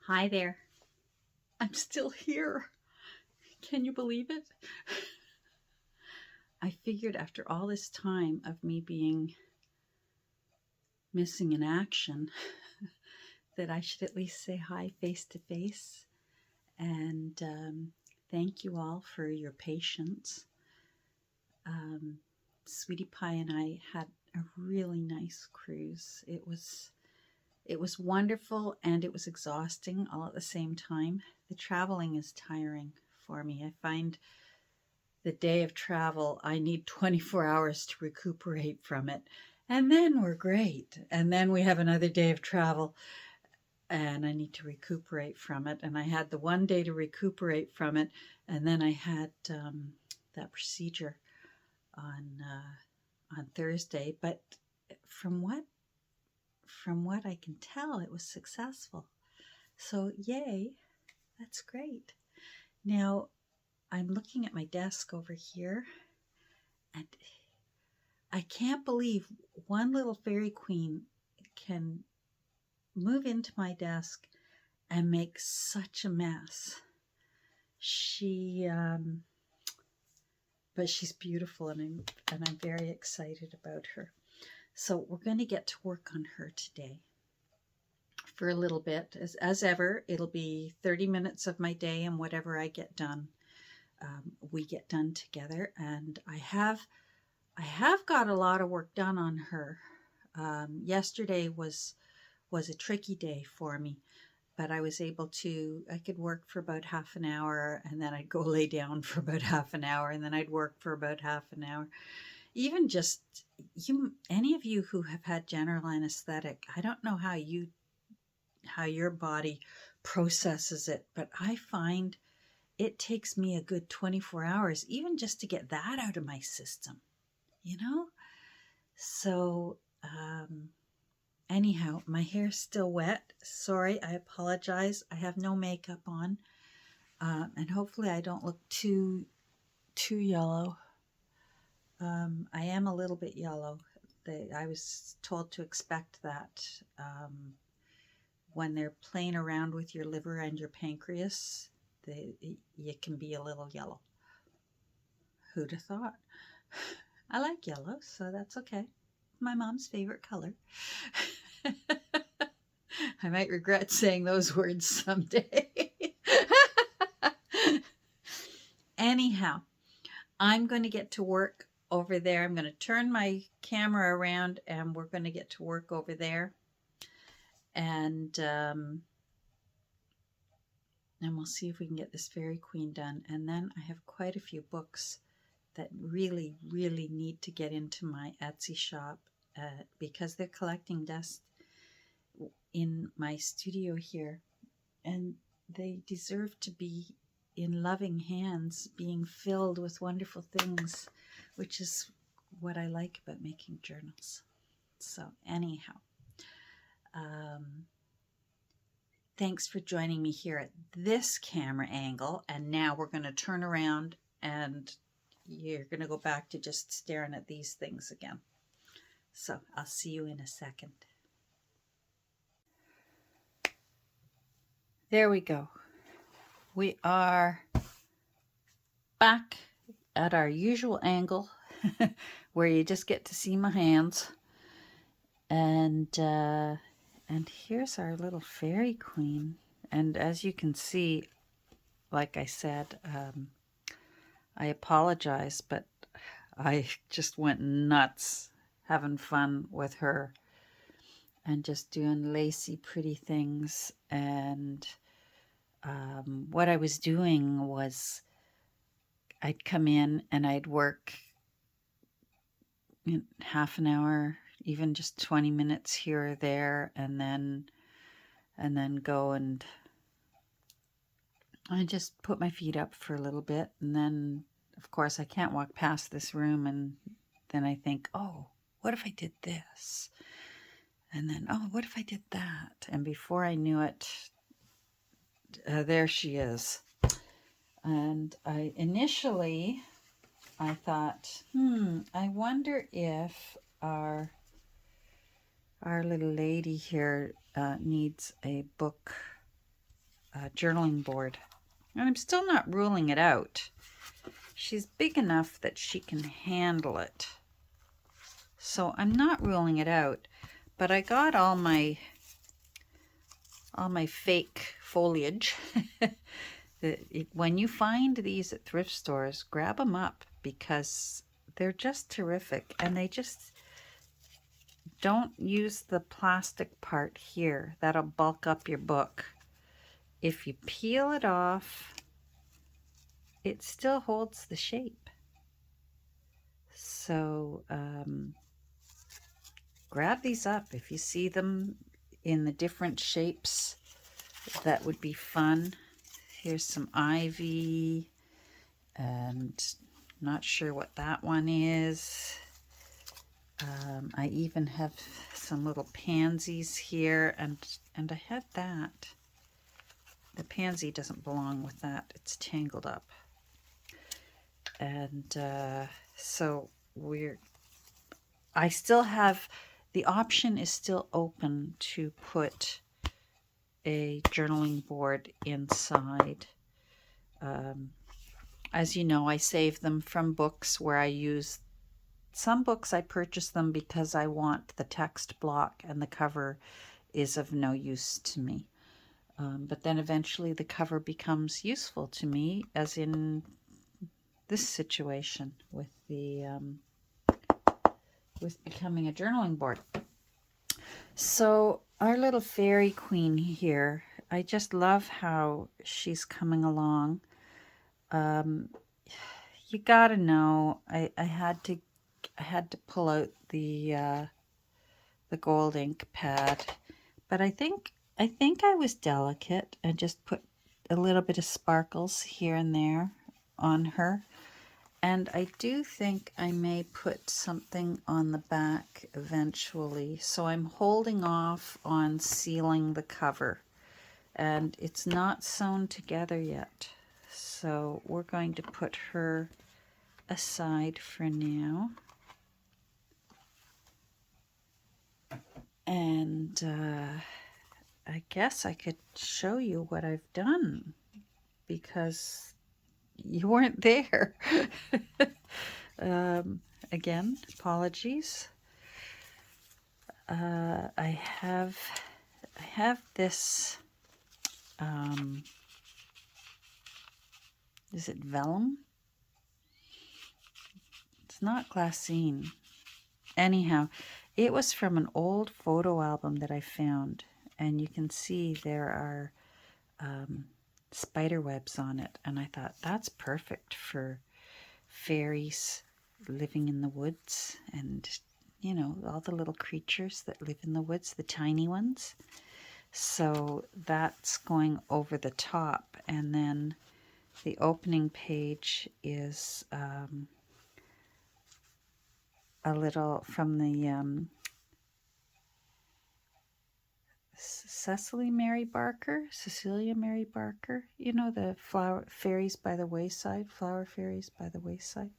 Hi there. I'm still here. Can you believe it? I figured after all this time of me being missing in action that I should at least say hi face to face. And thank you all for your patience. Sweetie Pie and I had a really nice cruise. It was wonderful and it was exhausting all at the same time. The traveling is tiring for me. I find the day of travel, I need 24 hours to recuperate from it. And then we're great. And then we have another day of travel and I need to recuperate from it. And I had the one day to recuperate from it. And then I had that procedure on Thursday. But from what I can tell, it was successful. So yay, that's great. Now, I'm looking at my desk over here, and I can't believe one little Faery Queen can move into my desk and make such a mess. But she's beautiful, and I'm very excited about her. So we're going to get to work on her today for a little bit. As ever, it'll be 30 minutes of my day, and whatever I get done, we get done together. And I have got a lot of work done on her. Yesterday was a tricky day for me, but I was able to, I could work for about half an hour, and then I'd go lay down for about half an hour, and then I'd work for about half an hour. Even just any of you who have had general anesthetic, I don't know how your body processes it, but I find it takes me a good 24 hours even just to get that out of my system, you know? So, anyhow, my hair's still wet. Sorry, I apologize. I have no makeup on. And hopefully I don't look too yellow. I am a little bit yellow. I was told to expect that when they're playing around with your liver and your pancreas, you can be a little yellow. Who'd have thought? I like yellow, so that's okay. My mom's favorite color. I might regret saying those words someday. Anyhow, I'm going to get to work over there. I'm going to turn my camera around and we're going to get to work over there. And we'll see if we can get this Faery Queen done. And then I have quite a few books that really, really need to get into my Etsy shop because they're collecting dust in my studio here. And they deserve to be in loving hands, being filled with wonderful things, which is what I like about making journals. So anyhow, thanks for joining me here at this camera angle. And now we're going to turn around and you're going to go back to just staring at these things again. So I'll see you in a second. There we go. We are back at our usual angle where you just get to see my hands. And here's our little Faery Queen. And as you can see, like I said, I apologize, but I just went nuts having fun with her and just doing lacy, pretty things. And what I was doing was I'd come in and I'd work half an hour, even just 20 minutes here or there, and then go and I just put my feet up for a little bit. And then, of course, I can't walk past this room, and then I think, oh, what if I did this? And then, oh, what if I did that? And before I knew it, there she is. And initially I thought, I wonder if our little lady here needs a book journaling board. And I'm still not ruling it out. She's big enough that she can handle it. So I'm not ruling it out. But I got all my fake foliage. When you find these at thrift stores, grab them up because they're just terrific. And they just don't use the plastic part here. That'll bulk up your book. If you peel it off, it still holds the shape. So grab these up if you see them in the different shapes. That would be fun. Here's some ivy, and not sure what that one is. I even have some little pansies here, and I had that. The pansy doesn't belong with that. It's tangled up. And so I still have, the option is still open to put a journaling board inside. As you know, I save them from books where I use, some books I purchase them because I want the text block and the cover is of no use to me. But then eventually the cover becomes useful to me, as in this situation with the with becoming a journaling board. So our little Faery Queen here, I just love how she's coming along. You gotta know, I had to pull out the gold ink pad, but I think I was delicate and just put a little bit of sparkles here and there on her. And I do think I may put something on the back eventually. So I'm holding off on sealing the cover. And it's not sewn together yet. So we're going to put her aside for now. And I guess I could show you what I've done because you weren't there. Again, apologies. I have this, is it vellum? It's not glassine. Anyhow, it was from an old photo album that I found, and you can see there are spider webs on it, and I thought that's perfect for fairies living in the woods, and you know, all the little creatures that live in the woods, the tiny ones. So that's going over the top, and then the opening page is a little from the Cecilia Mary Barker, you know, the flower fairies by the wayside, flower fairies by the wayside.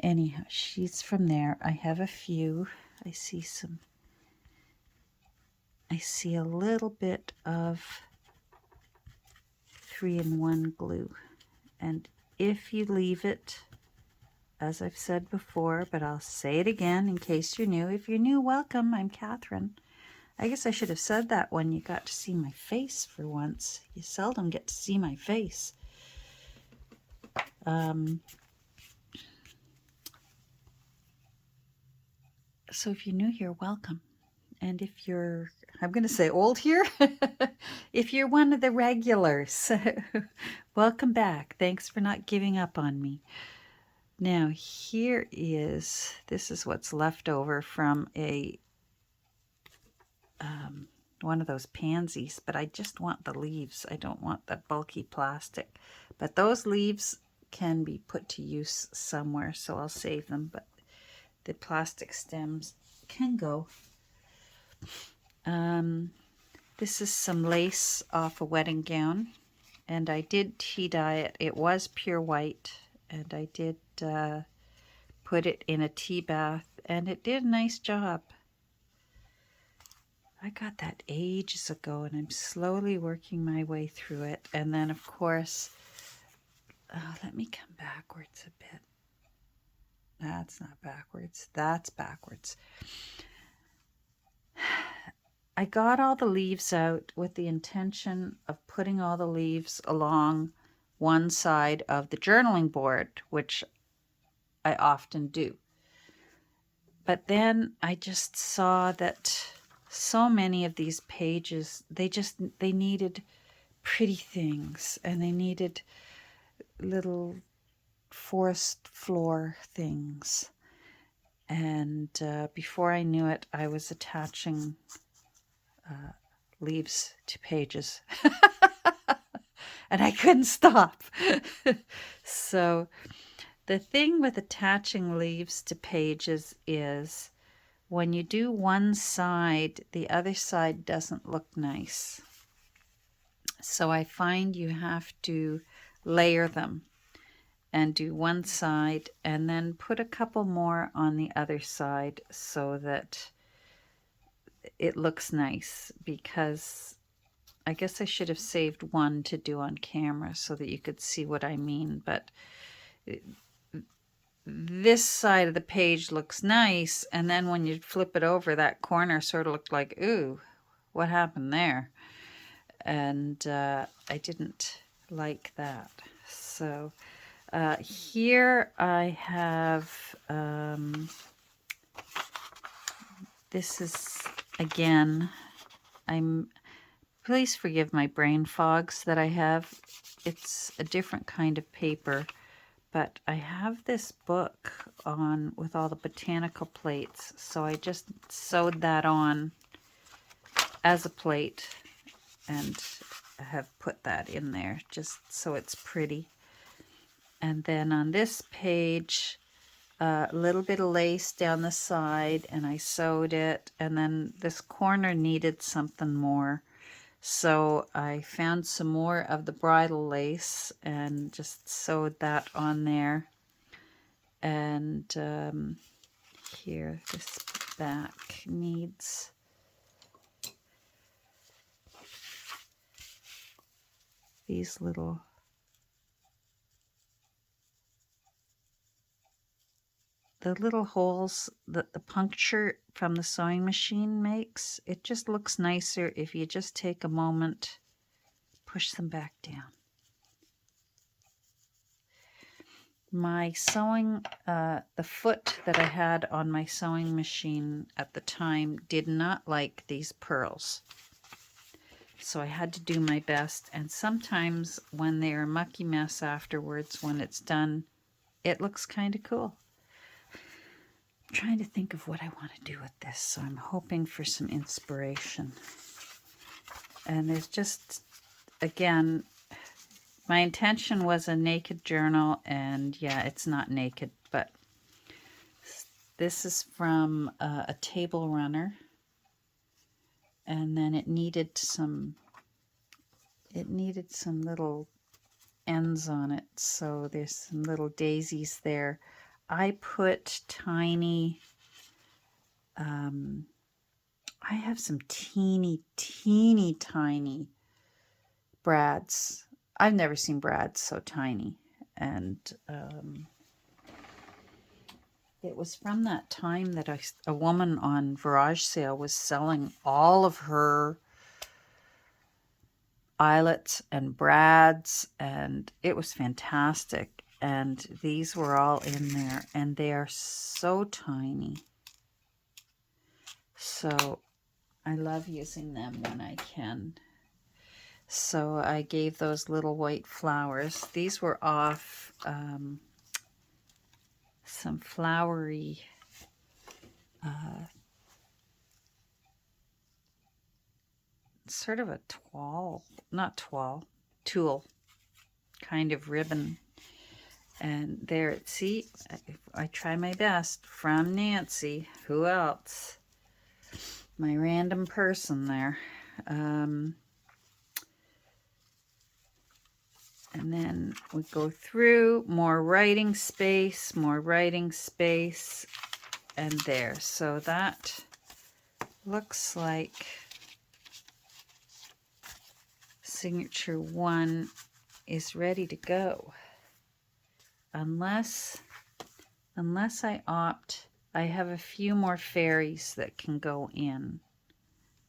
Anyhow, she's from there. I have a few. I see a little bit of 3-in-1 glue. And if you leave it, as I've said before, but I'll say it again in case you're new. If you're new, welcome. I'm Catherine. I guess I should have said that when you got to see my face for once. You seldom get to see my face. So if you're new here, welcome. And if you're, I'm going to say old here, if you're one of the regulars, welcome back. Thanks for not giving up on me. Now this is what's left over from one of those pansies, but I just want the leaves. I don't want the bulky plastic. But those leaves can be put to use somewhere, so I'll save them, but the plastic stems can go. This is some lace off a wedding gown, and I did tea dye it. It was pure white, and I did put it in a tea bath, and it did a nice job. I got that ages ago, and I'm slowly working my way through it. And then, of course, let me come backwards a bit. That's not backwards. That's backwards. I got all the leaves out with the intention of putting all the leaves along one side of the journaling board, which I often do. But then I just saw that so many of these pages, they needed pretty things, and they needed little forest floor things. And before I knew it, I was attaching leaves to pages. And I couldn't stop. So the thing with attaching leaves to pages is when you do one side, the other side doesn't look nice. So I find you have to layer them and do one side and then put a couple more on the other side so that it looks nice, because I guess I should have saved one to do on camera so that you could see what I mean. But this side of the page looks nice, and then when you flip it over, that corner sort of looked like, ooh, what happened there? And I didn't like that. So here I have, this is, again, please forgive my brain fogs that I have. It's a different kind of paper, but I have this book on with all the botanical plates, so I just sewed that on as a plate and I have put that in there just so it's pretty. And then on this page, a little bit of lace down the side, and I sewed it, and then this corner needed something more. So I found some more of the bridal lace and just sewed that on there. And here, this back needs these little holes that the puncture from the sewing machine makes. It just looks nicer if you just take a moment, push them back down. My sewing, the foot that I had on my sewing machine at the time did not like these pearls. So I had to do my best, and sometimes when they're a mucky mess afterwards, when it's done, it looks kind of cool. I'm trying to think of what I want to do with this, so I'm hoping for some inspiration. And there's just, again, my intention was a naked journal, and yeah, it's not naked, but this is from a table runner, and then it needed some little ends on it, so there's some little daisies there. I put tiny, I have some teeny tiny brads. I've never seen brads so tiny. And it was from that time that a woman on Virage sale was selling all of her eyelets and brads, and it was fantastic. And these were all in there, and they are so tiny. So I love using them when I can. So I gave those little white flowers. These were off some flowery sort of a tulle kind of ribbon. And there, see, I try my best. From Nancy. Who else? My random person there. And then we go through more writing space, and there. So that looks like signature 1 is ready to go. Unless I opt, I have a few more fairies that can go in.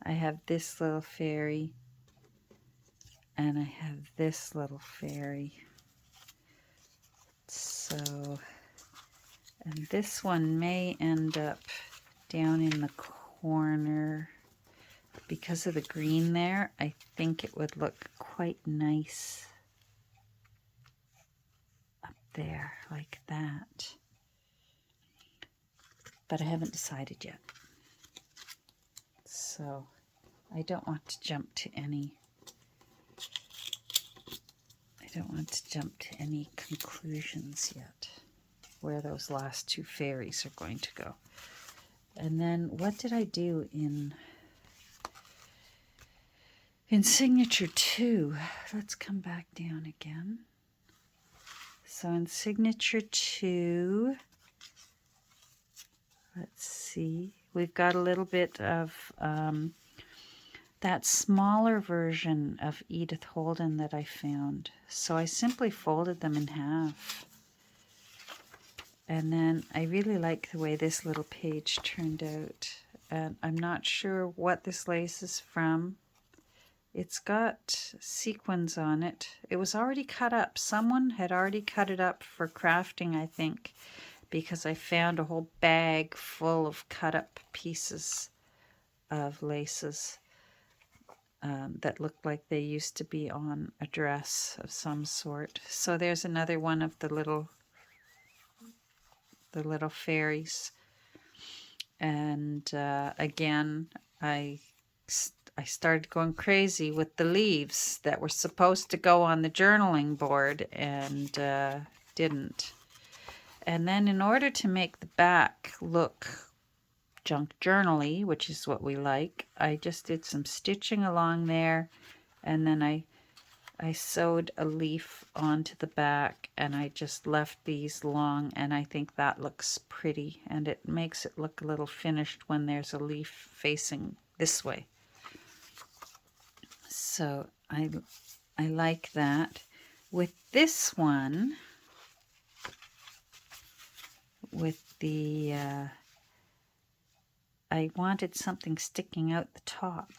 I have this little fairy, and I have this little fairy. So, and this one may end up down in the corner. Because of the green there, I think it would look quite nice up there, like that. But I haven't decided yet. So I don't want to jump to any conclusions yet where those last 2 fairies are going to go. And then what did I do in signature 2? Let's come back down again. So in signature 2, let's see, we've got a little bit of that smaller version of Edith Holden that I found. So I simply folded them in half. And then I really like the way this little page turned out. And I'm not sure what this lace is from. It's got sequins on it. It was already cut up. Someone had already cut it up for crafting, I think, because I found a whole bag full of cut up pieces of laces that looked like they used to be on a dress of some sort. So there's another one of the little fairies. And again, I started going crazy with the leaves that were supposed to go on the journaling board and didn't. And then in order to make the back look junk journal-y, which is what we like, I just did some stitching along there, and then I sewed a leaf onto the back, and I just left these long, and I think that looks pretty, and it makes it look a little finished when there's a leaf facing this way. So I like that. With this one, with the I wanted something sticking out the top,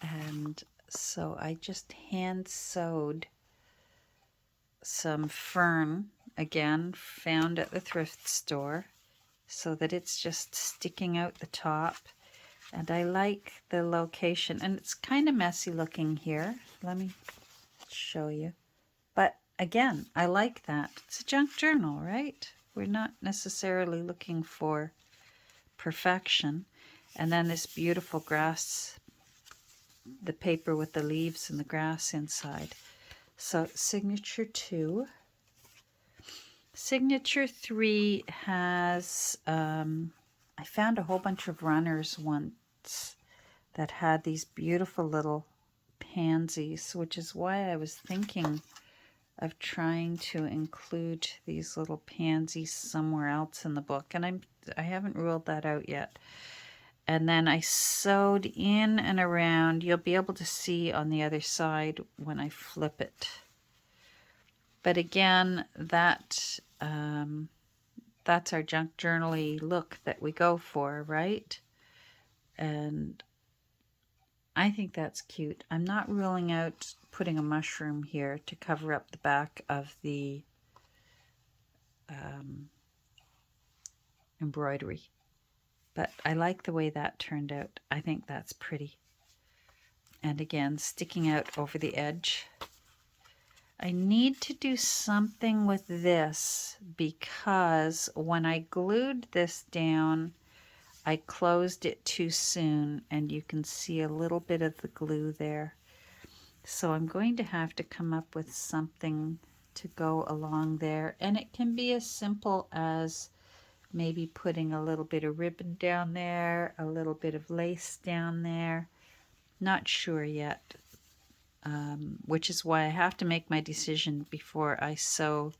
and so I just hand sewed some fern, again found at the thrift store, so that it's just sticking out the top. And I like the location, and it's kind of messy looking here. Let me show you. But again, I like that. It's a junk journal, right? We're not necessarily looking for perfection. And then this beautiful grass, the paper with the leaves and the grass inside. So signature 2. Signature 3 has, I found a whole bunch of runners once that had these beautiful little pansies, which is why I was thinking of trying to include these little pansies somewhere else in the book, and I haven't ruled that out yet. And then I sewed in and around. You'll be able to see on the other side when I flip it. But again, that's our junk journal-y look that we go for, right? And I think that's cute. I'm not ruling out putting a mushroom here to cover up the back of the embroidery. But I like the way that turned out. I think that's pretty. And again, sticking out over the edge. I need to do something with this because when I glued this down, I closed it too soon, and you can see a little bit of the glue there. So I'm going to have to come up with something to go along there. And it can be as simple as maybe putting a little bit of ribbon down there, a little bit of lace down there. Not sure yet, which is why I have to make my decision before I sew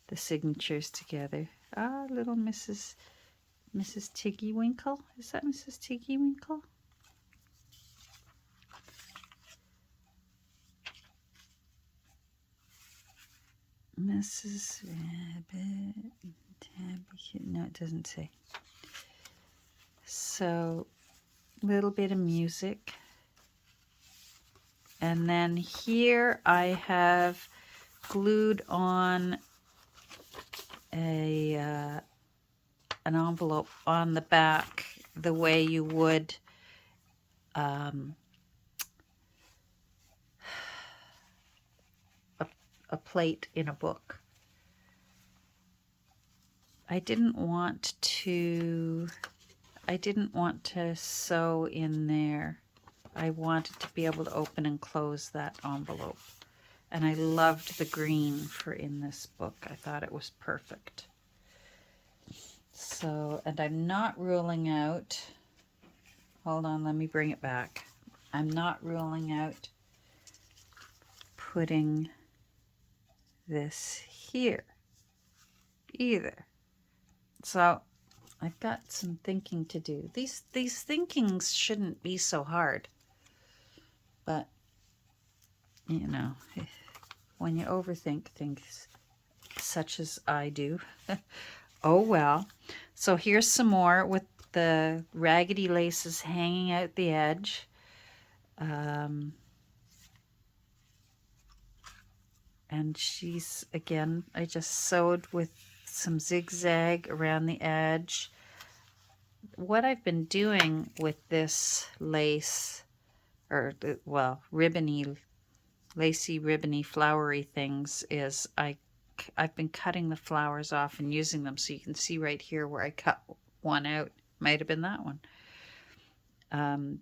the signatures together. Ah, little Mrs. Tiggy Winkle. Is that Mrs. Tiggy Winkle? Mrs. Rabbit, Tabby, no, it doesn't say. So, little bit of music. And then here I have glued on an envelope on the back the way you would a plate in a book. I didn't want to sew in there. I wanted to be able to open and close that envelope. And I loved the green for in this book. I thought it was perfect. So, and I'm not ruling out, hold on, let me bring it back. I'm not ruling out putting this here either. So I've got some thinking to do. These thinkings shouldn't be so hard. But, you know, when you overthink things such as I do, oh well. So here's some more with the raggedy laces hanging out the edge. And she's, again, I just sewed with some zigzag around the edge. What I've been doing with this lace, or, well, ribbony, lacy, ribbony, flowery things, is I've been cutting the flowers off and using them. So you can see right here where I cut one out. Might have been that one.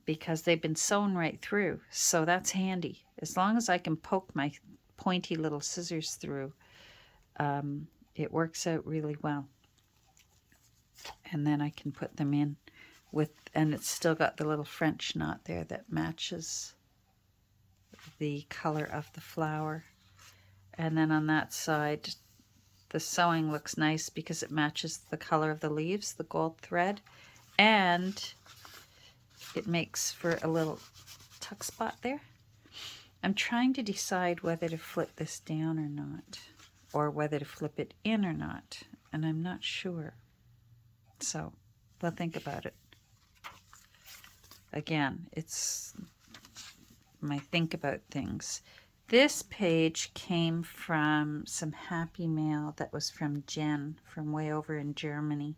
Because they've been sewn right through. So that's handy. As long as I can poke my pointy little scissors through, it works out really well. And then I can put them in with, and it's still got the little French knot there that matches the color of the flower. And then on that side, the sewing looks nice because it matches the color of the leaves, the gold thread, and it makes for a little tuck spot there. I'm trying to decide whether to flip this down or not, or whether to flip it in or not, and I'm not sure. So we'll think about it. Again, it's my think about things. This page came from some happy mail that was from Jen from way over in Germany.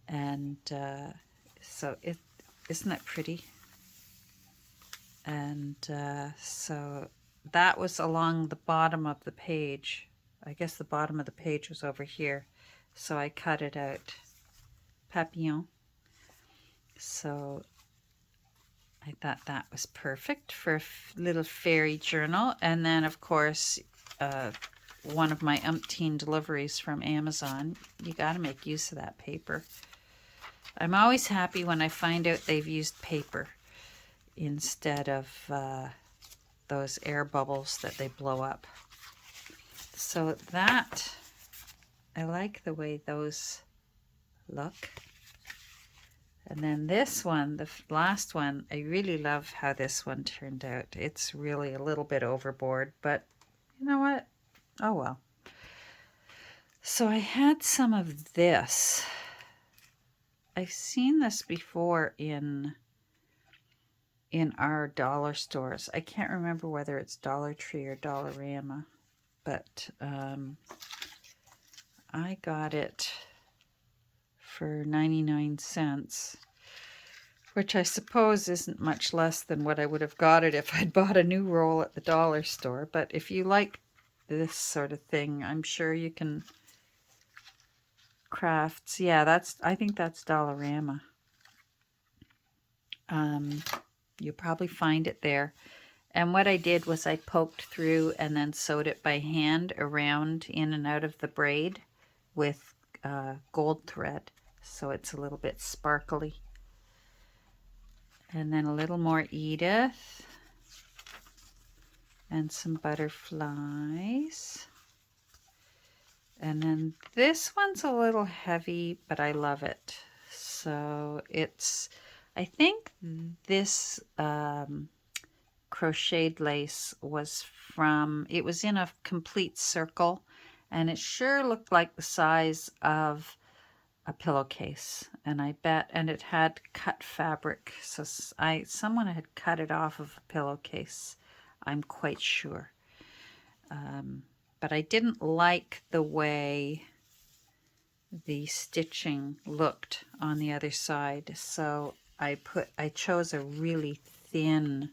And so isn't that pretty? And so that was along the bottom of the page. I guess the bottom of the page was over here. So I cut it out. Papillon. So I thought that was perfect for a little fairy journal. And then, of course, one of my umpteen deliveries from Amazon. You got to make use of that paper. I'm always happy when I find out they've used paper instead of those air bubbles that they blow up. So that, I like the way those look. And then this one, the last one, I really love how this one turned out. It's really a little bit overboard, but you know what? Oh well. So I had some of this. I've seen this before in our dollar stores. I can't remember whether it's Dollar Tree or Dollarama, but I got it for 99 cents, which I suppose isn't much less than what I would have got it if I'd bought a new roll at the dollar store. But if you like this sort of thing, I'm sure you can crafts. Yeah, I think that's Dollarama. You'll probably find it there. And what I did was I poked through and then sewed it by hand around in and out of the braid with gold thread. So it's a little bit sparkly. And then a little more Edith. And some butterflies. And then this one's a little heavy, but I love it. So it's, I think this crocheted lace was from, it was in a complete circle, and it sure looked like the size of a pillowcase, and I bet, and it had cut fabric, so someone had cut it off of a pillowcase, I'm quite sure. But I didn't like the way the stitching looked on the other side, so I chose a really thin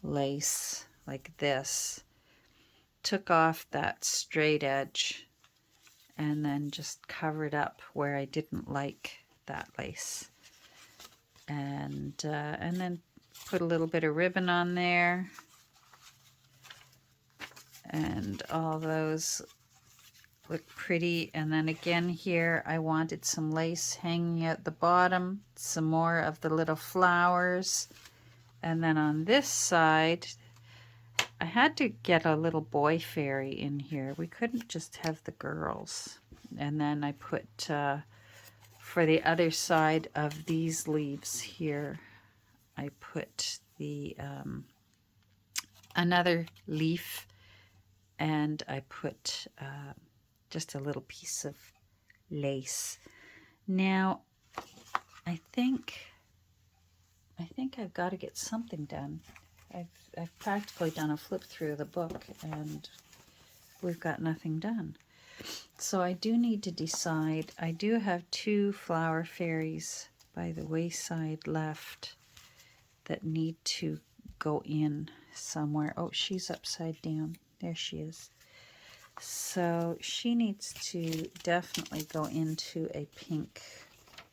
lace like this, took off that straight edge, and then just covered up where I didn't like that lace, and then put a little bit of ribbon on there, and all those look pretty. And then again here I wanted some lace hanging at the bottom, some more of the little flowers, and then on this side I had to get a little boy fairy in here. We couldn't just have the girls. And then I put, for the other side of these leaves here, I put the another leaf, and I put just a little piece of lace. Now, I think I've got to get something done. I've practically done a flip through of the book, and we've got nothing done. So I do need to decide. I do have 2 flower fairies by the wayside left that need to go in somewhere. Oh, she's upside down. There she is. So she needs to definitely go into a pink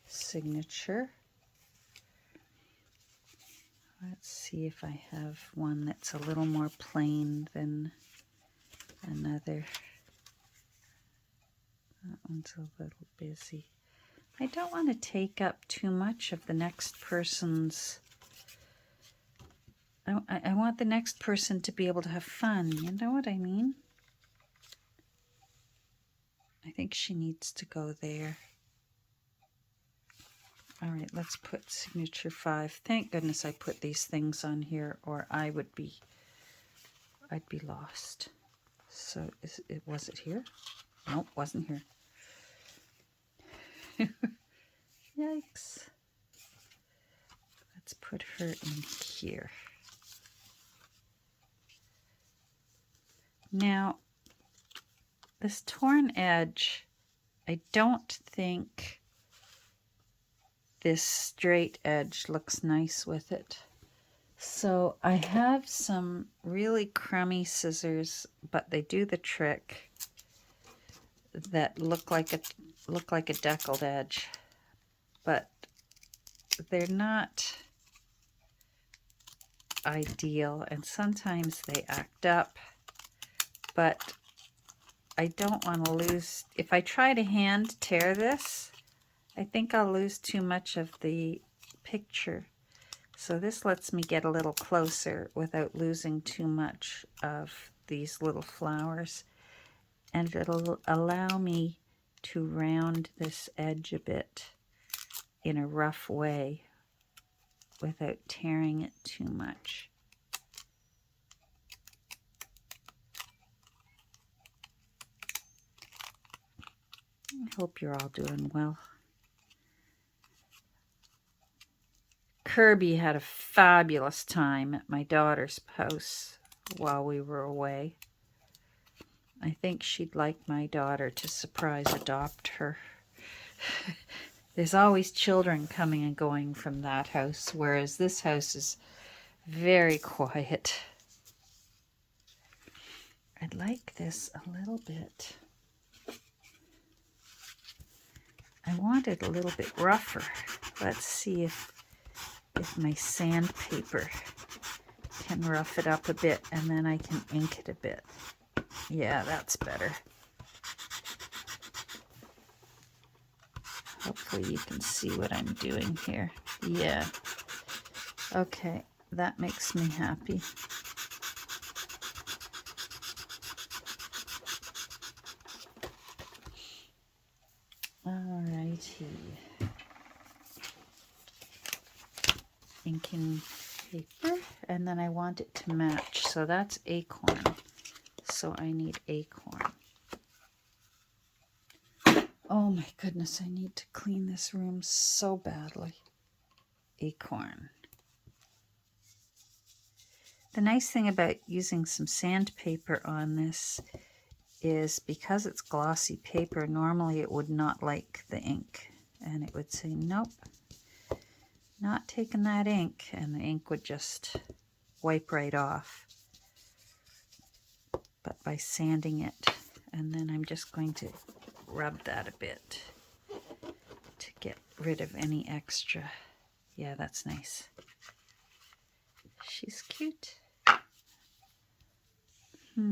signature. Let's see if I have one that's a little more plain than another. That one's a little busy. I don't want to take up too much of the next person's. I want the next person to be able to have fun. You know what I mean? I think she needs to go there. All right, let's put signature 5. Thank goodness I put these things on here, or I'd be lost. So was it here? Nope, wasn't here. Yikes. Let's put her in here. Now, this torn edge, I don't think this straight edge looks nice with it. So I have some really crummy scissors, but they do the trick, that look like a deckled edge, but they're not ideal, and sometimes they act up. But I don't want to lose. If I try to hand tear this, I think I'll lose too much of the picture. So this lets me get a little closer without losing too much of these little flowers. And it'll allow me to round this edge a bit in a rough way without tearing it too much. I hope you're all doing well. Kirby had a fabulous time at my daughter's house while we were away. I think she'd like my daughter to surprise adopt her. There's always children coming and going from that house, whereas this house is very quiet. I'd like this a little bit. I want it a little bit rougher. Let's see if my sandpaper can rough it up a bit, and then I can ink it a bit. Yeah, that's better. Hopefully you can see what I'm doing here. Yeah. Okay, that makes me happy. Alrighty. Inking paper, and then I want it to match. So that's acorn. So I need acorn. Oh my goodness, I need to clean this room so badly. Acorn. The nice thing about using some sandpaper on this is because it's glossy paper, normally it would not like the ink. And it would say, nope, not taking that ink. And the ink would just wipe right off. But by sanding it, and then I'm just going to rub that a bit to get rid of any extra. Yeah, that's nice. She's cute. I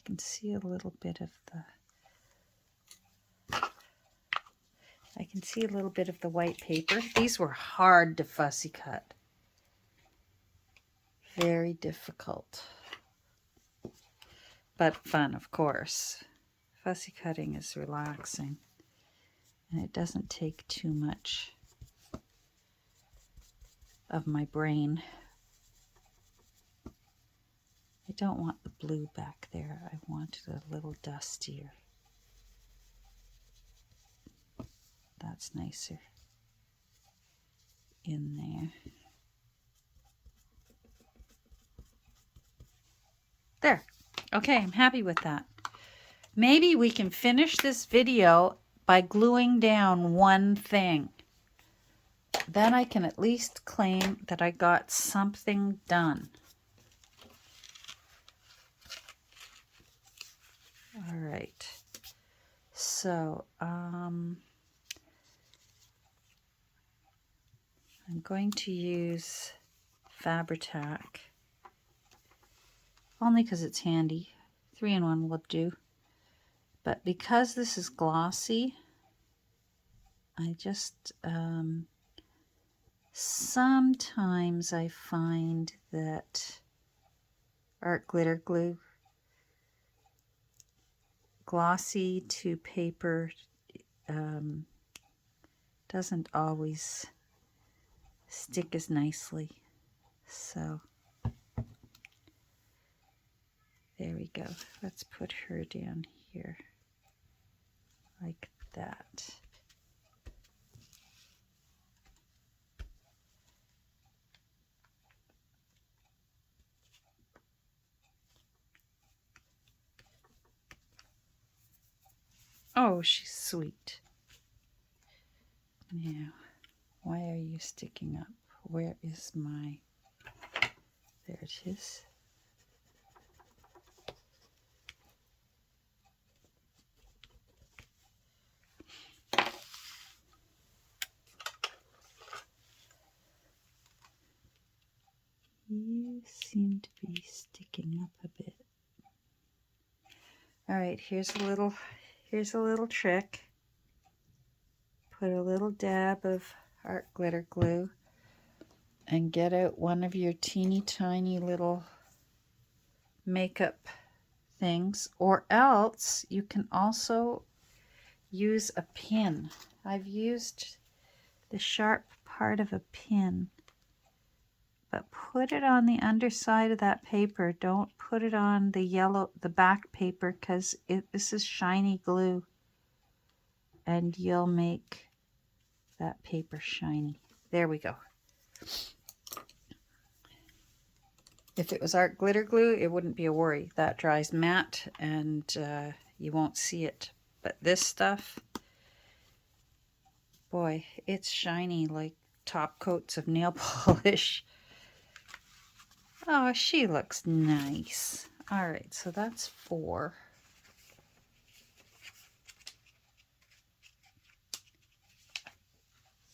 can see a little bit of the white paper. These were hard to fussy cut. Very difficult. But fun, of course. Fussy cutting is relaxing. And it doesn't take too much of my brain. I don't want the blue back there. I want it a little dustier. That's nicer in there. There. Okay, I'm happy with that. Maybe we can finish this video by gluing down one thing. Then I can at least claim that I got something done. All right. So, I'm going to use Fabri-Tac, only because it's handy. 3-in-1 will do. But because this is glossy, I just, sometimes I find that art glitter glue, glossy to paper, doesn't always stick as nicely. So there we go. Let's put her down here like that. Oh, she's sweet. Now, why are you sticking up? Where is my... There it is. You seem to be sticking up a bit. All right, here's a little trick. Put a little dab of art glitter glue and get out one of your teeny tiny little makeup things, or else you can also use a pin. I've used the sharp part of a pin, but put it on the underside of that paper. Don't put it on the back paper, because this is shiny glue and you'll make that paper shiny. There we go. If it was art glitter glue, it wouldn't be a worry. That dries matte and you won't see it. But this stuff, boy, it's shiny like top coats of nail polish. Oh, she looks nice. All right, so that's 4.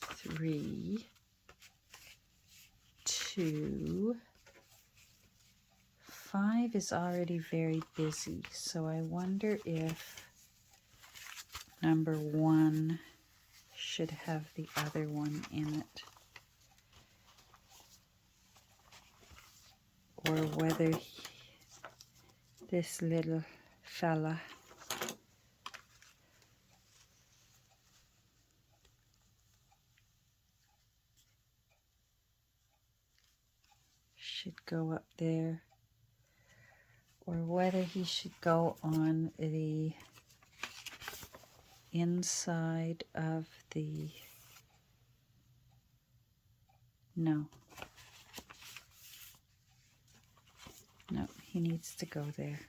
Three, 2, 5 is already very busy, so I wonder if number 1 should have the other one in it, or whether this little fella should go up there, or whether he should go on the inside of the, no, he needs to go there.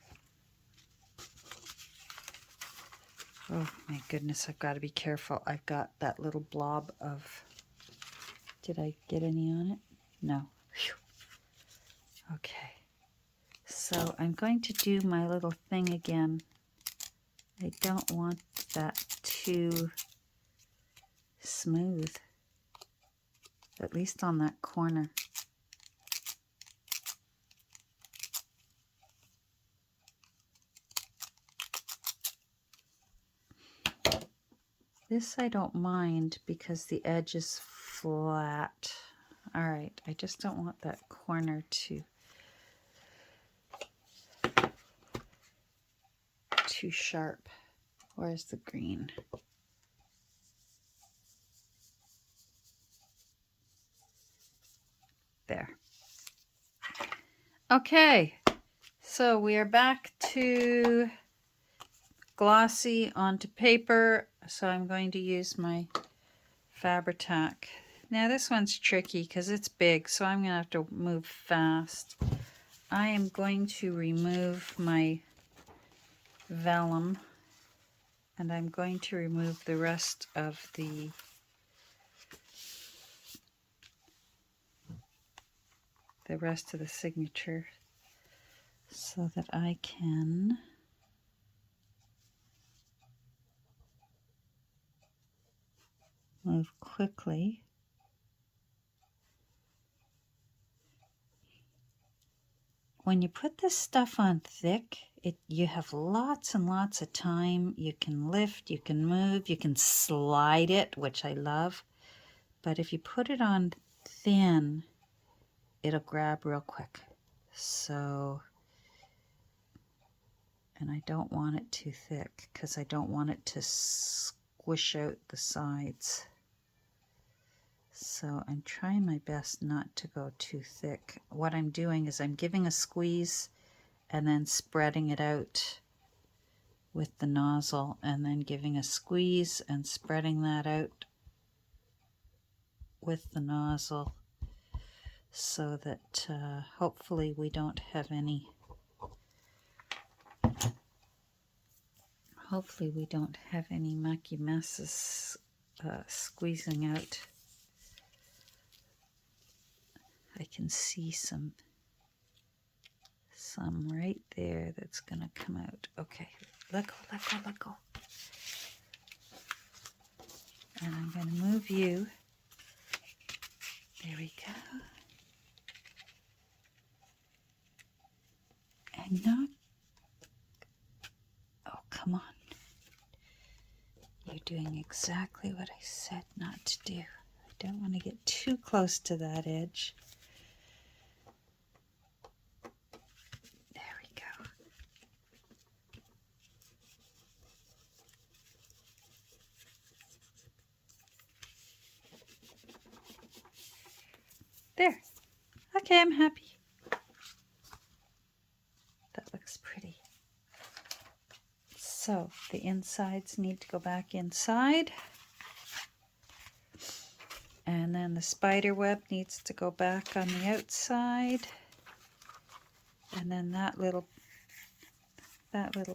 Oh my goodness, I've got to be careful. I've got that little blob of, did I get any on it? No. Whew. Okay. So I'm going to do my little thing again. I don't want that too smooth, at least on that corner. This I don't mind because the edge is flat. All right, I just don't want that corner too sharp. Where's the green? There. Okay, so we are back to glossy onto paper. So I'm going to use my Fabri-Tac. Now this one's tricky because it's big, so I'm going to have to move fast. I am going to remove my vellum, and I'm going to remove the rest of the signature so that I can move quickly. When you put this stuff on thick, you have lots and lots of time. You can lift, you can move, you can slide it, which I love. But if you put it on thin, it'll grab real quick. So, and I don't want it too thick because I don't want it to squish out the sides. So I'm trying my best not to go too thick. What I'm doing is I'm giving a squeeze and then spreading it out with the nozzle, and then giving a squeeze and spreading that out with the nozzle, so that hopefully we don't have any mucky messes squeezing out. I can see some right there that's gonna come out. Okay, let go, let go, let go. And I'm gonna move you. There we go. And not, oh, come on. You're doing exactly what I said not to do. I don't want to get too close to that edge. There we go. There. Okay, I'm happy. That looks pretty. So the insides need to go back inside. And then the spider web needs to go back on the outside. And then that little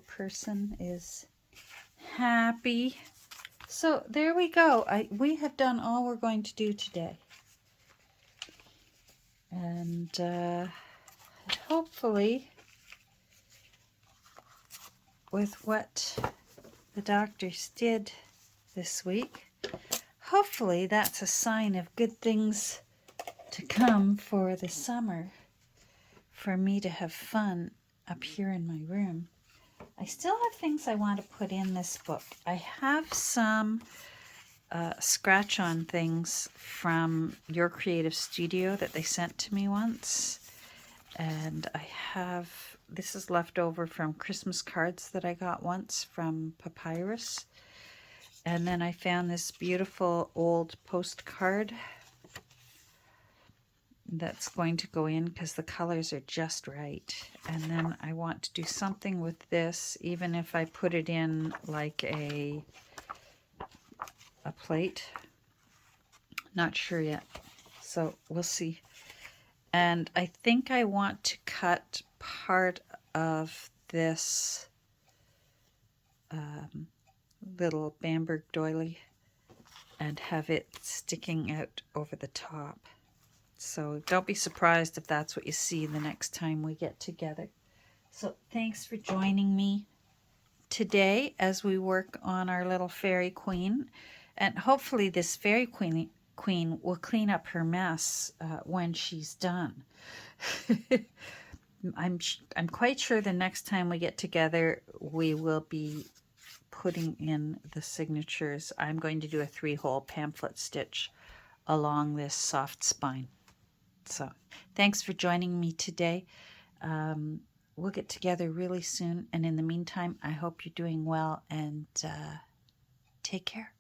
person is happy. So there we go. We have done all we're going to do today. And hopefully, with what the doctors did this week, hopefully that's a sign of good things to come for the summer, for me to have fun up here in my room. I still have things I want to put in this book. I have some scratch-on things from Your Creative Studio that they sent to me once. And I have, this is left over from Christmas cards that I got once from Papyrus. And then I found this beautiful old postcard that's going to go in because the colors are just right. And then I want to do something with this, even if I put it in like a a plate. Not sure yet, so we'll see. And I think I want to cut part of this little Bamberg doily and have it sticking out over the top. So don't be surprised if that's what you see the next time we get together. So thanks for joining me today as we work on our little Faery Queen. And hopefully this Faery Queen will clean up her mess when she's done. I'm quite sure the next time we get together, we will be putting in the signatures. I'm going to do a 3-hole pamphlet stitch along this soft spine. So thanks for joining me today. We'll get together really soon. And in the meantime, I hope you're doing well and take care.